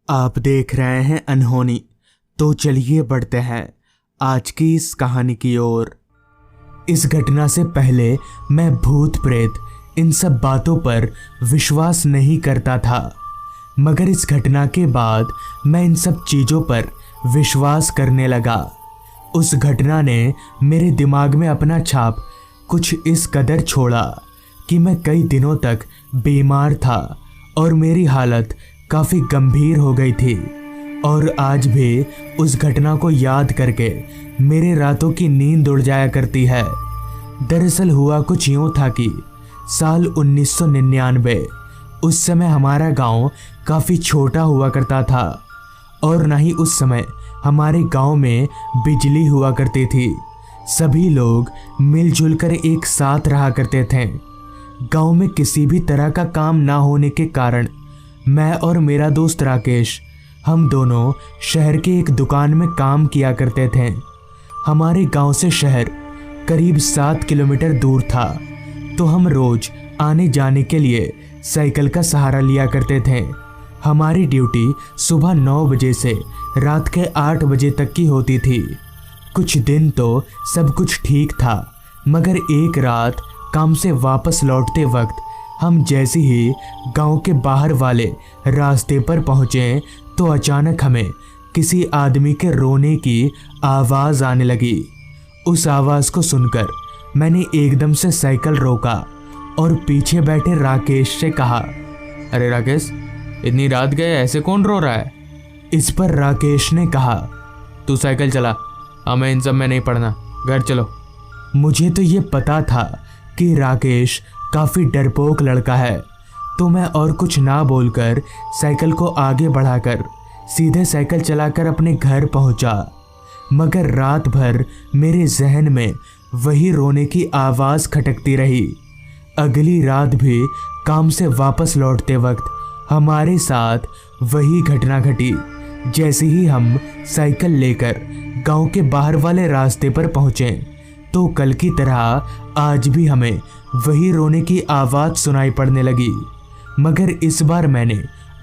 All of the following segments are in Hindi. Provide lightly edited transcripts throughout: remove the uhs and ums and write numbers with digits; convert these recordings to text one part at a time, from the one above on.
आप देख रहे हैं अनहोनी। तो चलिए बढ़ते हैं आज की इस कहानी की ओर। इस घटना से पहले मैं भूत प्रेत इन सब बातों पर विश्वास नहीं करता था, मगर इस घटना के बाद मैं इन सब चीज़ों पर विश्वास करने लगा। उस घटना ने मेरे दिमाग में अपना छाप कुछ इस कदर छोड़ा कि मैं कई दिनों तक बीमार था और मेरी हालत काफ़ी गंभीर हो गई थी। और आज भी उस घटना को याद करके मेरे रातों की नींद उड़ जाया करती है। दरअसल हुआ कुछ यूँ था कि साल 1999 उस समय हमारा गांव काफ़ी छोटा हुआ करता था और न ही उस समय हमारे गांव में बिजली हुआ करती थी। सभी लोग मिलजुल कर एक साथ रहा करते थे। गांव में किसी भी तरह का काम ना होने के कारण मैं और मेरा दोस्त राकेश, हम दोनों शहर के एक दुकान में काम किया करते थे। हमारे गांव से शहर करीब 7 किलोमीटर दूर था, तो हम रोज आने जाने के लिए साइकिल का सहारा लिया करते थे। हमारी ड्यूटी सुबह 9 बजे से रात के 8 बजे तक की होती थी। कुछ दिन तो सब कुछ ठीक था, मगर एक रात काम से वापस लौटते वक्त हम जैसे ही गांव के बाहर वाले रास्ते पर पहुंचे तो अचानक हमें किसी आदमी के रोने की आवाज़ आने लगी। उस आवाज़ को सुनकर मैंने एकदम से साइकिल रोका और पीछे बैठे राकेश से कहा, अरे राकेश, इतनी रात गए ऐसे कौन रो रहा है? इस पर राकेश ने कहा, तू साइकिल चला, हमें इन सब में नहीं पड़ना, घर चलो। मुझे तो ये पता था कि राकेश काफ़ी डरपोक लड़का है, तो मैं और कुछ ना बोलकर साइकिल को आगे बढ़ाकर सीधे साइकिल चलाकर अपने घर पहुंचा। मगर रात भर मेरे जहन में वही रोने की आवाज़ खटकती रही। अगली रात भी काम से वापस लौटते वक्त हमारे साथ वही घटना घटी। जैसे ही हम साइकिल लेकर गांव के बाहर वाले रास्ते पर पहुंचे तो कल की तरह आज भी हमें वही रोने की आवाज़ सुनाई पड़ने लगी। मगर इस बार मैंने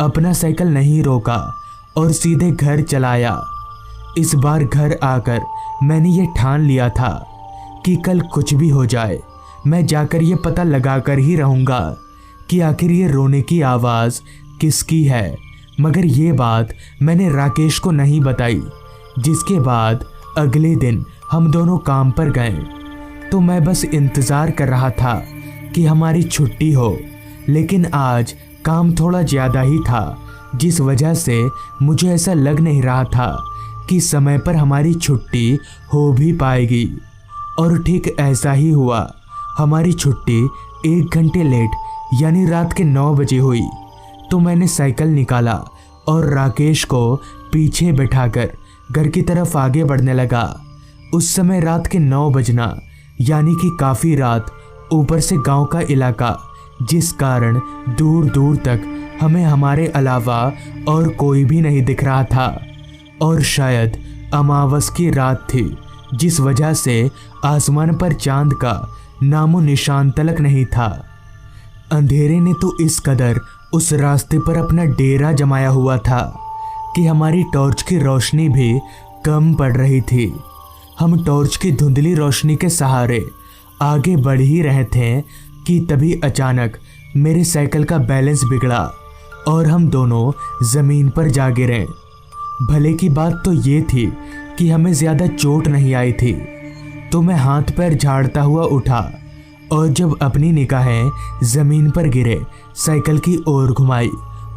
अपना साइकिल नहीं रोका और सीधे घर चलाया। इस बार घर आकर मैंने ये ठान लिया था कि कल कुछ भी हो जाए मैं जाकर ये पता लगाकर ही रहूँगा कि आखिर ये रोने की आवाज़ किसकी है। मगर ये बात मैंने राकेश को नहीं बताई। जिसके बाद अगले दिन हम दोनों काम पर गए, तो मैं बस इंतज़ार कर रहा था कि हमारी छुट्टी हो। लेकिन आज काम थोड़ा ज़्यादा ही था, जिस वजह से मुझे ऐसा लग नहीं रहा था कि समय पर हमारी छुट्टी हो भी पाएगी। और ठीक ऐसा ही हुआ। हमारी छुट्टी 1 घंटे लेट यानी रात के 9 बजे हुई। तो मैंने साइकिल निकाला और राकेश को पीछे बैठाकर घर की तरफ आगे बढ़ने लगा। उस समय रात के 9 बजना यानी कि काफ़ी रात, ऊपर से गांव का इलाका, जिस कारण दूर दूर तक हमें हमारे अलावा और कोई भी नहीं दिख रहा था। और शायद अमावस की रात थी, जिस वजह से आसमान पर चांद का नामो निशान तलक नहीं था। अंधेरे ने तो इस कदर उस रास्ते पर अपना डेरा जमाया हुआ था कि हमारी टॉर्च की रोशनी भी कम पड़ रही थी। हम टॉर्च की धुंधली रोशनी के सहारे आगे बढ़ ही रहे थे कि तभी अचानक मेरे साइकिल का बैलेंस बिगड़ा और हम दोनों ज़मीन पर जा गिरे। भले की बात तो ये थी कि हमें ज़्यादा चोट नहीं आई थी, तो मैं हाथ पैर झाड़ता हुआ उठा और जब अपनी निगाहें ज़मीन पर गिरे साइकिल की ओर घुमाई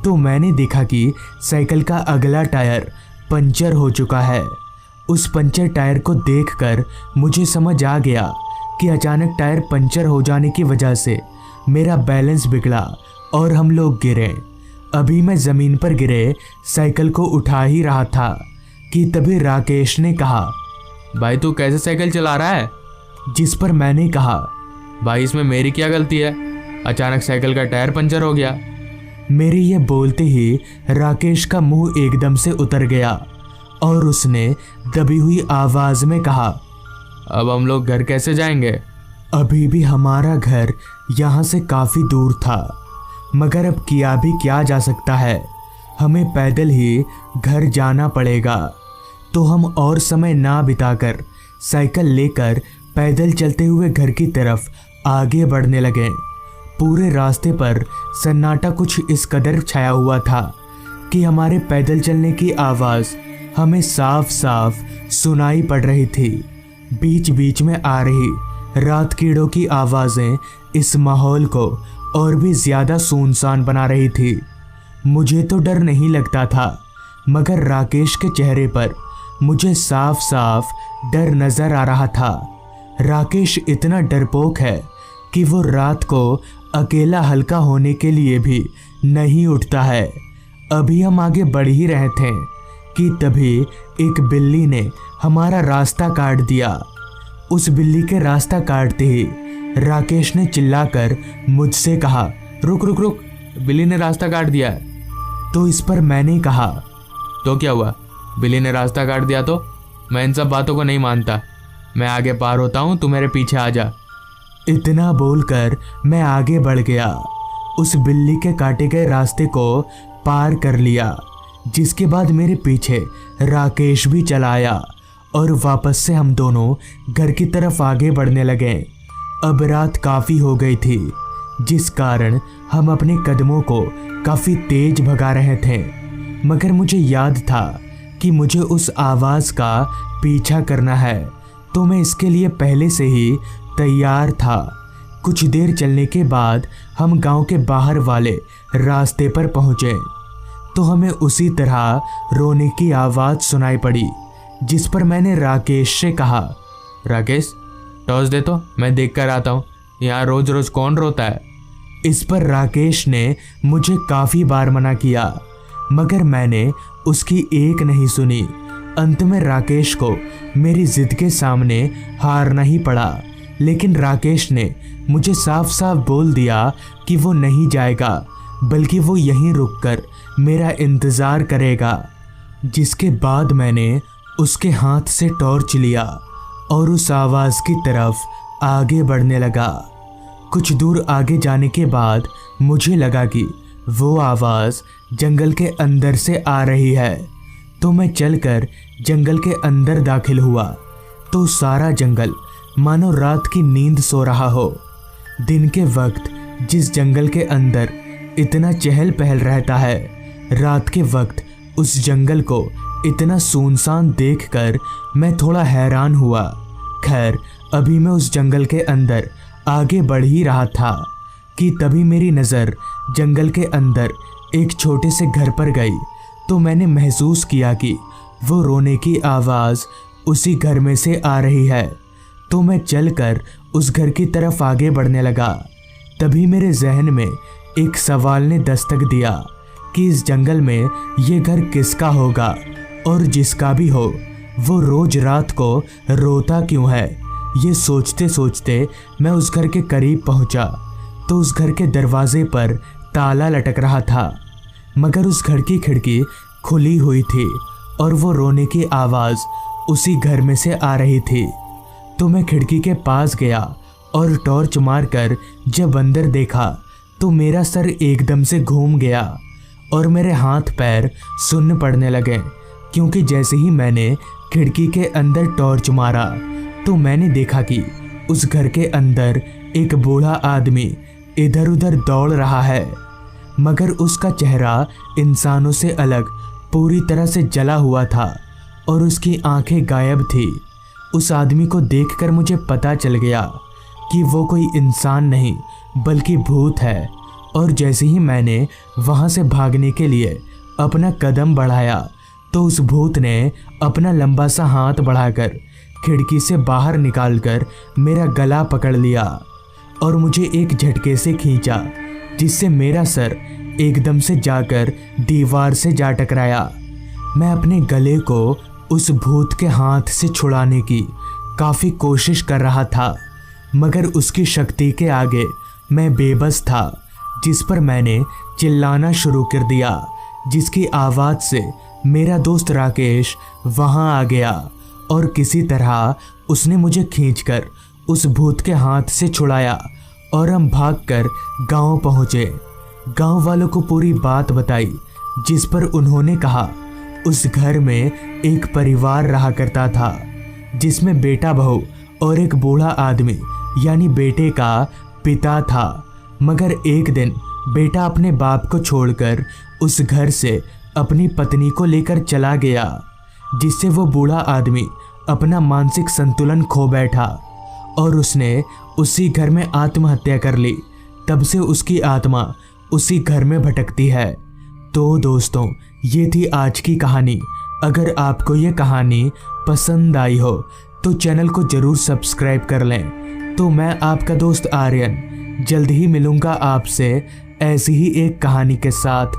तो मैंने देखा कि साइकिल का अगला टायर पंचर हो चुका है। उस पंचर टायर को देखकर मुझे समझ आ गया कि अचानक टायर पंचर हो जाने की वजह से मेरा बैलेंस बिगड़ा और हम लोग गिरे। अभी मैं ज़मीन पर गिरे साइकिल को उठा ही रहा था कि तभी राकेश ने कहा, भाई तू कैसे साइकिल चला रहा है? जिस पर मैंने कहा, भाई इसमें मेरी क्या गलती है, अचानक साइकिल का टायर पंचर हो गया। मेरे ये बोलते ही राकेश का मुंह एकदम से उतर गया और उसने दबी हुई आवाज़ में कहा, अब हम लोग घर कैसे जाएंगे? अभी भी हमारा घर यहाँ से काफ़ी दूर था, मगर अब किया भी क्या जा सकता है। हमें पैदल ही घर जाना पड़ेगा। तो हम और समय ना बिताकर साइकिल लेकर पैदल चलते हुए घर की तरफ आगे बढ़ने लगे। पूरे रास्ते पर सन्नाटा कुछ इस कदर छाया हुआ था कि हमारे पैदल चलने की आवाज़ हमें साफ साफ सुनाई पड़ रही थी। बीच बीच में आ रही रात कीड़ों की आवाज़ें इस माहौल को और भी ज़्यादा सुनसान बना रही थी। मुझे तो डर नहीं लगता था, मगर राकेश के चेहरे पर मुझे साफ साफ डर नज़र आ रहा था। राकेश इतना डरपोक है कि वो रात को अकेला हल्का होने के लिए भी नहीं उठता है। अभी हम आगे बढ़ ही रहे थे कि तभी एक बिल्ली ने हमारा रास्ता काट दिया। उस बिल्ली के रास्ता काटते ही राकेश ने चिल्लाकर मुझसे कहा, रुक रुक रुक, बिल्ली ने रास्ता काट दिया है। तो इस पर मैंने कहा, तो क्या हुआ, बिल्ली ने रास्ता काट दिया तो मैं इन सब बातों को नहीं मानता। मैं आगे पार होता हूँ, तू मेरे पीछे आ जा। इतना बोलकर मैं आगे बढ़ गया। उस बिल्ली के काटे गए रास्ते को पार कर लिया, जिसके बाद मेरे पीछे राकेश भी चला आया और वापस से हम दोनों घर की तरफ आगे बढ़ने लगे। अब रात काफ़ी हो गई थी, जिस कारण हम अपने कदमों को काफ़ी तेज भगा रहे थे। मगर मुझे याद था कि मुझे उस आवाज़ का पीछा करना है, तो मैं इसके लिए पहले से ही तैयार था। कुछ देर चलने के बाद हम गांव के बाहर वाले रास्ते पर पहुंचे तो हमें उसी तरह रोने की आवाज़ सुनाई पड़ी, जिस पर मैंने राकेश से कहा, राकेश टॉर्च दे तो मैं देख कर आता हूँ, यहाँ रोज रोज कौन रोता है। इस पर राकेश ने मुझे काफ़ी बार मना किया, मगर मैंने उसकी एक नहीं सुनी। अंत में राकेश को मेरी जिद के सामने हारना ही पड़ा। लेकिन राकेश ने मुझे साफ साफ बोल दिया कि वो नहीं जाएगा, बल्कि वो यहीं रुककर मेरा इंतज़ार करेगा। जिसके बाद मैंने उसके हाथ से टॉर्च लिया और उस आवाज़ की तरफ आगे बढ़ने लगा। कुछ दूर आगे जाने के बाद मुझे लगा कि वो आवाज़ जंगल के अंदर से आ रही है, तो मैं चलकर जंगल के अंदर दाखिल हुआ तो सारा जंगल मानो रात की नींद सो रहा हो। दिन के वक्त जिस जंगल के अंदर इतना चहल पहल रहता है, रात के वक्त उस जंगल को इतना सुनसान देखकर मैं थोड़ा हैरान हुआ। खैर, अभी मैं उस जंगल के अंदर आगे बढ़ ही रहा था कि तभी मेरी नज़र जंगल के अंदर एक छोटे से घर पर गई, तो मैंने महसूस किया कि वो रोने की आवाज़ उसी घर में से आ रही है। तो मैं चलकर उस घर की तरफ आगे बढ़ने लगा। तभी मेरे जहन में एक सवाल ने दस्तक दिया कि इस जंगल में ये घर किसका होगा, और जिसका भी हो वो रोज रात को रोता क्यों है। ये सोचते सोचते मैं उस घर के करीब पहुंचा तो उस घर के दरवाजे पर ताला लटक रहा था, मगर उस घर की खिड़की खुली हुई थी और वो रोने की आवाज़ उसी घर में से आ रही थी। तो मैं खिड़की के पास गया और टॉर्च मारकर जब अंदर देखा तो मेरा सर एकदम से घूम गया और मेरे हाथ पैर सुन्न पड़ने लगे, क्योंकि जैसे ही मैंने खिड़की के अंदर टॉर्च मारा तो मैंने देखा कि उस घर के अंदर एक बूढ़ा आदमी इधर उधर दौड़ रहा है, मगर उसका चेहरा इंसानों से अलग पूरी तरह से जला हुआ था और उसकी आंखें गायब थी। उस आदमी को देखकर मुझे पता चल गया कि वो कोई इंसान नहीं बल्कि भूत है, और जैसे ही मैंने वहाँ से भागने के लिए अपना कदम बढ़ाया तो उस भूत ने अपना लंबा सा हाथ बढ़ाकर खिड़की से बाहर निकालकर मेरा गला पकड़ लिया और मुझे एक झटके से खींचा, जिससे मेरा सर एकदम से जाकर दीवार से जा टकराया। मैं अपने गले को उस भूत के हाथ से छुड़ाने की काफ़ी कोशिश कर रहा था, मगर उसकी शक्ति के आगे मैं बेबस था, जिस पर मैंने चिल्लाना शुरू कर दिया, जिसकी आवाज़ से मेरा दोस्त राकेश वहाँ आ गया और किसी तरह उसने मुझे खींचकर उस भूत के हाथ से छुड़ाया और हम भागकर गांव पहुँचे। गांव वालों को पूरी बात बताई, जिस पर उन्होंने कहा उस घर में एक परिवार रहा करता था जिसमें बेटा बहू और एक बूढ़ा आदमी यानी बेटे का पिता था। मगर एक दिन बेटा अपने बाप को छोड़कर उस घर से अपनी पत्नी को लेकर चला गया, जिससे वो बूढ़ा आदमी अपना मानसिक संतुलन खो बैठा और उसने उसी घर में आत्महत्या कर ली। तब से उसकी आत्मा उसी घर में भटकती है। तो दोस्तों, ये थी आज की कहानी। अगर आपको ये कहानी पसंद आई हो तो चैनल को ज़रूर सब्सक्राइब कर लें। तो मैं आपका दोस्त आर्यन जल्द ही मिलूँगा आपसे ऐसी ही एक कहानी के साथ।